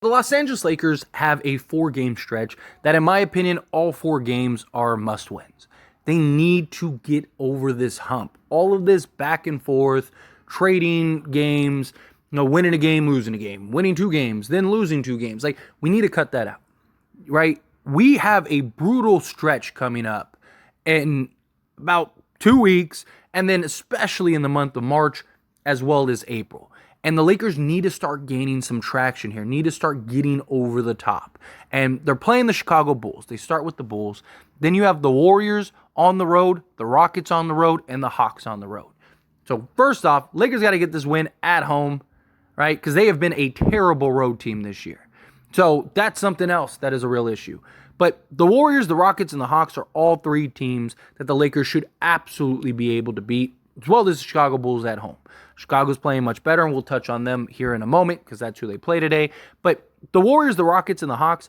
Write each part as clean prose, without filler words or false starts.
the Los Angeles Lakers have a 4-game stretch that, in my opinion, all 4 games are must-wins. They need to get over this hump. All of this back and forth, trading games, winning a game, losing a game, winning 2 games, then losing 2 games. Like, we need to cut that out, right? We have a brutal stretch coming up in about 2 weeks, and then especially in the month of March as well as April. And the Lakers need to start gaining some traction here, need to start getting over the top. And they're playing the Chicago Bulls. They start with the Bulls. Then you have the Warriors on the road, the Rockets on the road, and the Hawks on the road. So first off, Lakers got to get this win at home, right? Because they have been a terrible road team this year. So that's something else that is a real issue. But the Warriors, the Rockets, and the Hawks are all 3 teams that the Lakers should absolutely be able to beat, as well as the Chicago Bulls at home. Chicago's playing much better, and we'll touch on them here in a moment because that's who they play today. But the Warriors, the Rockets, and the Hawks,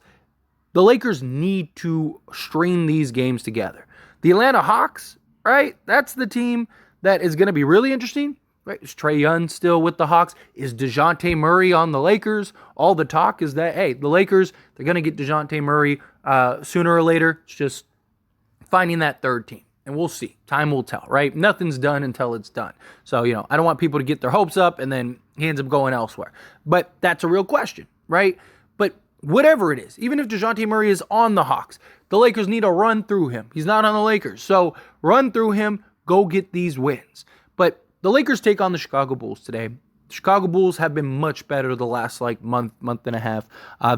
the Lakers need to string these games together. The Atlanta Hawks, right? That's the team that is going to be really interesting. Right? Is Trae Young still with the Hawks? Is DeJounte Murray on the Lakers? All the talk is that, hey, the Lakers, they're going to get DeJounte Murray sooner or later. It's just finding that third team. And we'll see. Time will tell, right? Nothing's done until it's done. So, I don't want people to get their hopes up and then he ends up going elsewhere. But that's a real question, right? But whatever it is, even if DeJounte Murray is on the Hawks, the Lakers need to run through him. He's not on the Lakers. So run through him, go get these wins. But the Lakers take on the Chicago Bulls today. The Chicago Bulls have been much better the last month and a half.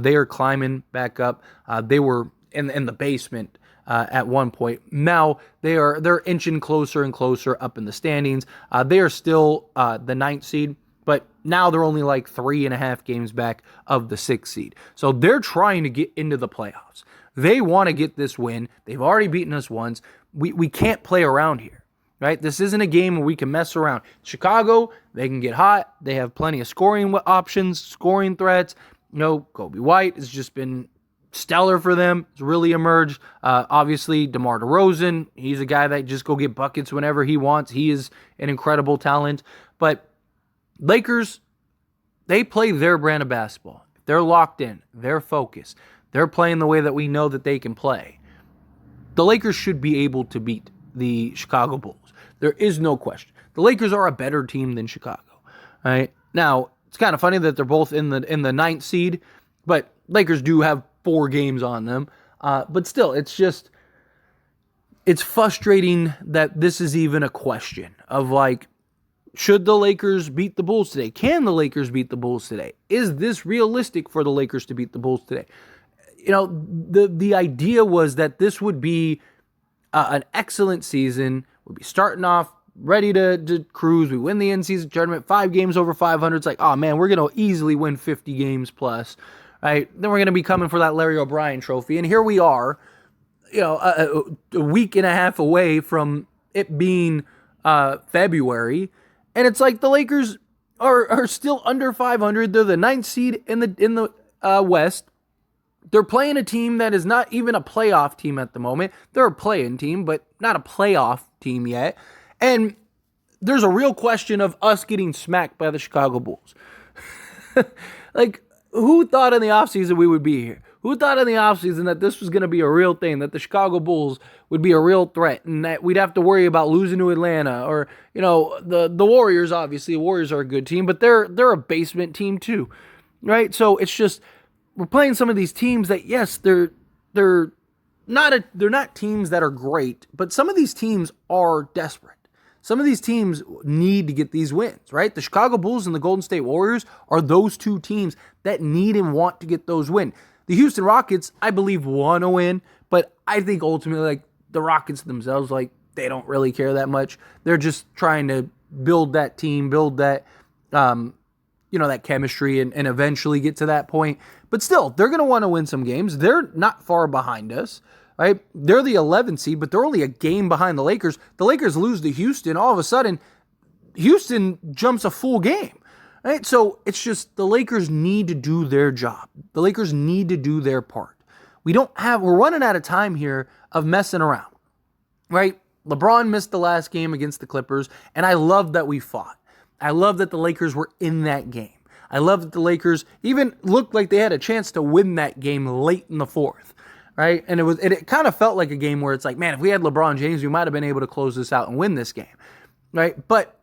They are climbing back up. They were in the basement at one point. Now they're inching closer and closer up in the standings. They are still the 9th seed, but now they're only like 3.5 games back of the 6th seed. So they're trying to get into the playoffs. They want to get this win. They've already beaten us once. We can't play around here. Right? This isn't a game where we can mess around. Chicago, they can get hot. They have plenty of scoring options, scoring threats. Kobe White has just been stellar for them. It's really emerged. Obviously, DeMar DeRozan, he's a guy that just go get buckets whenever he wants. He is an incredible talent. But Lakers, they play their brand of basketball. They're locked in. They're focused. They're playing the way that we know that they can play. The Lakers should be able to beat the Chicago Bulls. There is no question. The Lakers are a better team than Chicago. Right? Now, it's kind of funny that they're both in the 9th seed, but Lakers do have 4 games on them. But still, it's frustrating that this is even a question of should the Lakers beat the Bulls today? Can the Lakers beat the Bulls today? Is this realistic for the Lakers to beat the Bulls today? The idea was that this would be an excellent season. We'll be starting off ready to cruise. We win the in-season tournament, 5 games over 500. It's like, oh man, we're going to easily win 50 games plus, right? Then we're going to be coming for that Larry O'Brien trophy. And here we are, a week and a half away from it being February. And it's like the Lakers are still under 500. They're the 9th seed in the West. They're playing a team that is not even a playoff team at the moment. They're a play-in team, but not a playoff team yet. And there's a real question of us getting smacked by the Chicago Bulls. Who thought in the offseason we would be here? Who thought in the offseason that this was going to be a real thing, that the Chicago Bulls would be a real threat, and that we'd have to worry about losing to Atlanta or, the Warriors, obviously. The Warriors are a good team, but they're a basement team too, right? So it's just, we're playing some of these teams that, yes, they're not teams that are great, but some of these teams are desperate. Some of these teams need to get these wins, right? The Chicago Bulls and the Golden State Warriors are those 2 teams that need and want to get those wins. The Houston Rockets, I believe, want to win, but I think ultimately, the Rockets themselves, they don't really care that much. They're just trying to build that team, build that, that chemistry and eventually get to that point. But still, they're going to want to win some games. They're not far behind us, right? They're the 11th seed, but they're only a game behind the Lakers. The Lakers lose to Houston. All of a sudden, Houston jumps a full game, right? So it's just the Lakers need to do their job. The Lakers need to do their part. We're running out of time here of messing around, right? LeBron missed the last game against the Clippers, and I love that we fought. I love that the Lakers were in that game. I love that the Lakers even looked like they had a chance to win that game late in the fourth, right? And it kind of felt like a game where it's like, man, if we had LeBron James, we might have been able to close this out and win this game, right? But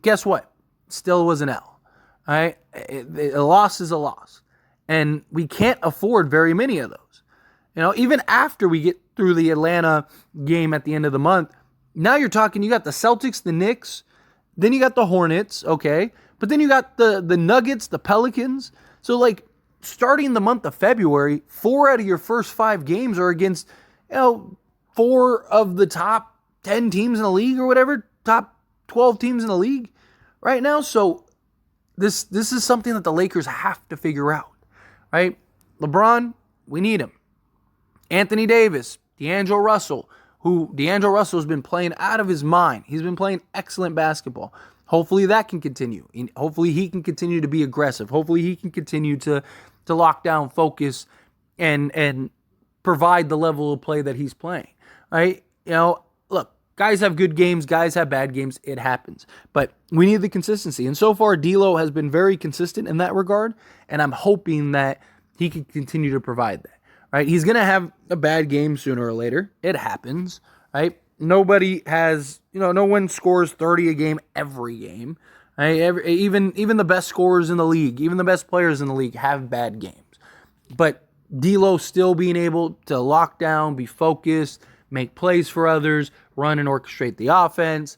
guess what? Still was an L, right? A loss is a loss. And we can't afford very many of those. Even after we get through the Atlanta game at the end of the month, now you're talking, you got the Celtics, the Knicks, then you got the Hornets, okay? But then you got the Nuggets, the Pelicans. So, like, starting the month of February, 4 out of your first 5 games are against, 4 of the top 10 teams in the league or whatever, top 12 teams in the league right now. So, this is something that the Lakers have to figure out, right? LeBron, we need him. Anthony Davis, D'Angelo Russell, who D'Angelo Russell has been playing out of his mind. He's been playing excellent basketball. Hopefully that can continue. Hopefully he can continue to be aggressive. Hopefully he can continue to lock down, focus, and provide the level of play that he's playing. Right? Look, guys have good games, guys have bad games. It happens. But we need the consistency. And so far, D'Lo has been very consistent in that regard, and I'm hoping that he can continue to provide that. Right? He's going to have a bad game sooner or later. It happens, right? Nobody has, no one scores 30 a game every game. Right? Even the best scorers in the league, even the best players in the league have bad games. But D'Lo still being able to lock down, be focused, make plays for others, run and orchestrate the offense,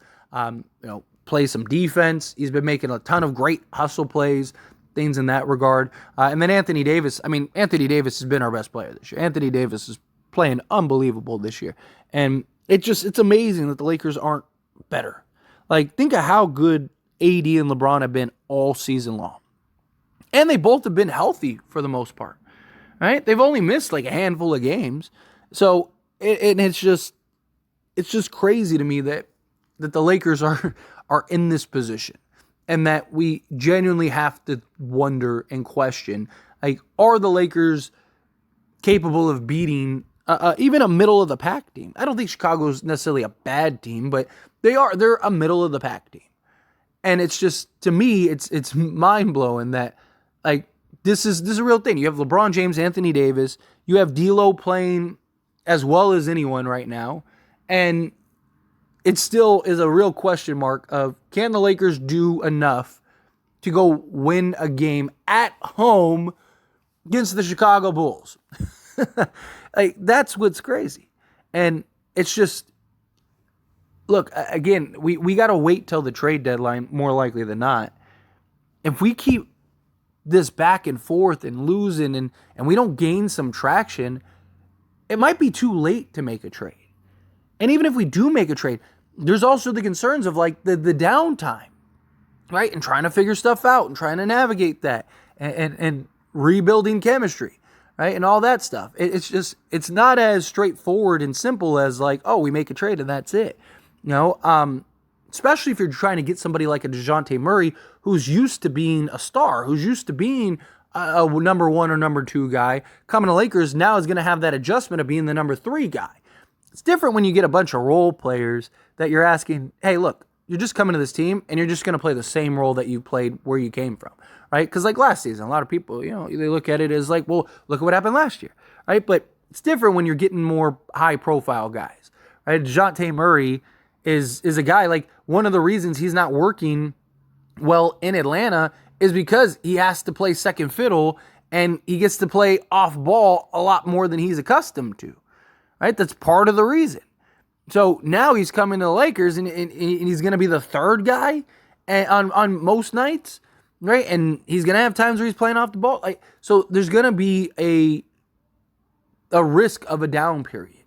play some defense. He's been making a ton of great hustle plays, things in that regard. And then Anthony Davis. Anthony Davis has been our best player this year. Anthony Davis is playing unbelievable this year. And it's amazing that the Lakers aren't better. Like, think of how good AD and LeBron have been all season long. And they both have been healthy for the most part. Right? They've only missed like a handful of games. So it's just crazy to me that the Lakers are in this position. And that we genuinely have to wonder and question, like, are the Lakers capable of beating even a middle-of-the-pack team? I don't think Chicago's necessarily a bad team, but they're a middle-of-the-pack team. And it's just, to me, it's mind-blowing that, like, this is a real thing. You have LeBron James, Anthony Davis, you have D'Lo playing as well as anyone right now, and it still is a real question mark of, can the Lakers do enough to go win a game at home against the Chicago Bulls? Like, that's what's crazy. And it's just, look, again, we got to wait till the trade deadline, more likely than not. If we keep this back and forth and losing and we don't gain some traction, it might be too late to make a trade. And even if we do make a trade, there's also the concerns of, like, the downtime, right? And trying to figure stuff out and trying to navigate that and rebuilding chemistry, right? And all that stuff. It's not as straightforward and simple as, like, oh, we make a trade and that's it. Especially if you're trying to get somebody like a DeJounte Murray who's used to being a star, who's used to being a number 1 or number 2 guy, coming to Lakers now is going to have that adjustment of being the number 3 guy. It's different when you get a bunch of role players that you're asking, hey, look, you're just coming to this team and you're just going to play the same role that you played where you came from, right? Because, like, last season, a lot of people, they look at it as like, well, look at what happened last year, right? But it's different when you're getting more high-profile guys, right? DeJounte Murray is a guy, like, one of the reasons he's not working well in Atlanta is because he has to play second fiddle and he gets to play off ball a lot more than he's accustomed to. Right? That's part of the reason. So now he's coming to the Lakers and he's going to be the 3rd guy on most nights, right? And he's going to have times where he's playing off the ball. Like, so there's going to be a risk of a down period,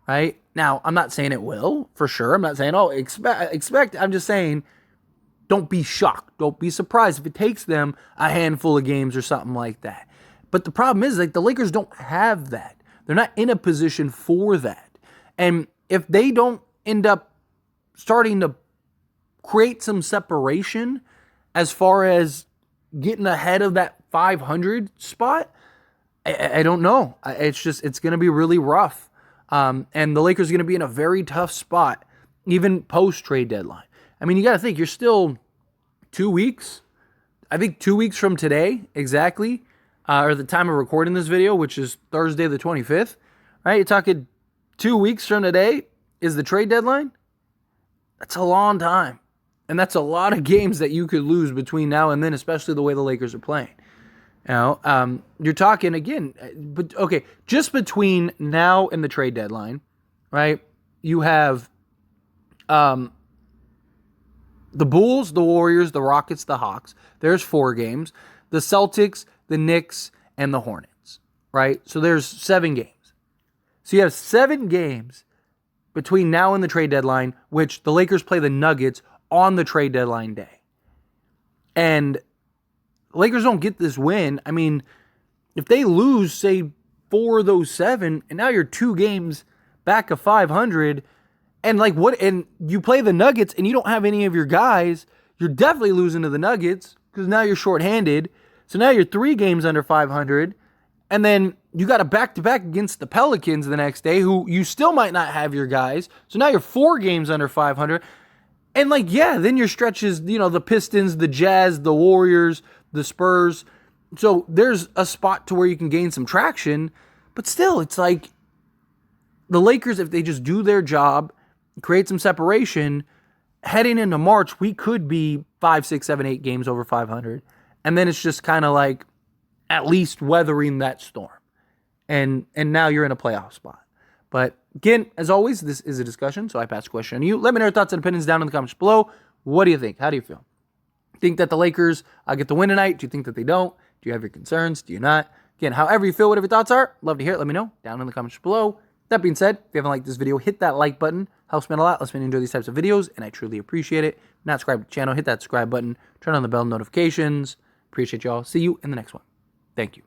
right? Now, I'm not saying it will, for sure. I'm not saying, expect. I'm just saying, don't be shocked. Don't be surprised if it takes them a handful of games or something like that. But the problem is, like, the Lakers don't have that. They're not in a position for that. And if they don't end up starting to create some separation as far as getting ahead of that 500 spot, I don't know. It's going to be really rough. And the Lakers are going to be in a very tough spot, even post-trade deadline. I mean, you got to think, you're still 2 weeks I think 2 weeks from today, exactly, or the time of recording this video, which is Thursday the 25th, right? You're talking 2 weeks from today is the trade deadline. That's a long time. And that's a lot of games that you could lose between now and then, especially the way the Lakers are playing. You know, you're talking again, but okay, just between now and the trade deadline, right? You have the Bulls, the Warriors, the Rockets, the Hawks. There's 4 games. The Celtics, the Knicks, and the Hornets, right? So there's 7 games. So you have 7 games between now and the trade deadline, which the Lakers play the Nuggets on the trade deadline day. And the Lakers don't get this win. I mean, if they lose, say, 4 of those 7, and now you're 2 games back of 500, and like what? And you play the Nuggets, and you don't have any of your guys, you're definitely losing to the Nuggets because now you're shorthanded. So now you're 3 games under 500, and then you got a back-to-back against the Pelicans the next day, who you still might not have your guys. So now you're 4 games under 500. And like, yeah, then your stretches, you know, the Pistons, the Jazz, the Warriors, the Spurs. So there's a spot to where you can gain some traction. But still, it's like the Lakers, if they just do their job, create some separation, heading into March, we could be 5, 6, 7, 8 games over 500. And then it's just kind of like at least weathering that storm. And now you're in a playoff spot. But again, as always, this is a discussion, so I pass the question on you. Let me know your thoughts and opinions down in the comments below. What do you think? How do you feel? Think that the Lakers get the win tonight? Do you think that they don't? Do you have your concerns? Do you not? Again, however you feel, whatever your thoughts are, love to hear it. Let me know down in the comments below. That being said, if you haven't liked this video, hit that like button. Helps me out a lot. Lets me enjoy these types of videos, and I truly appreciate it. If you're not subscribed to the channel, hit that subscribe button. Turn on the bell notifications. Appreciate y'all. See you in the next one. Thank you.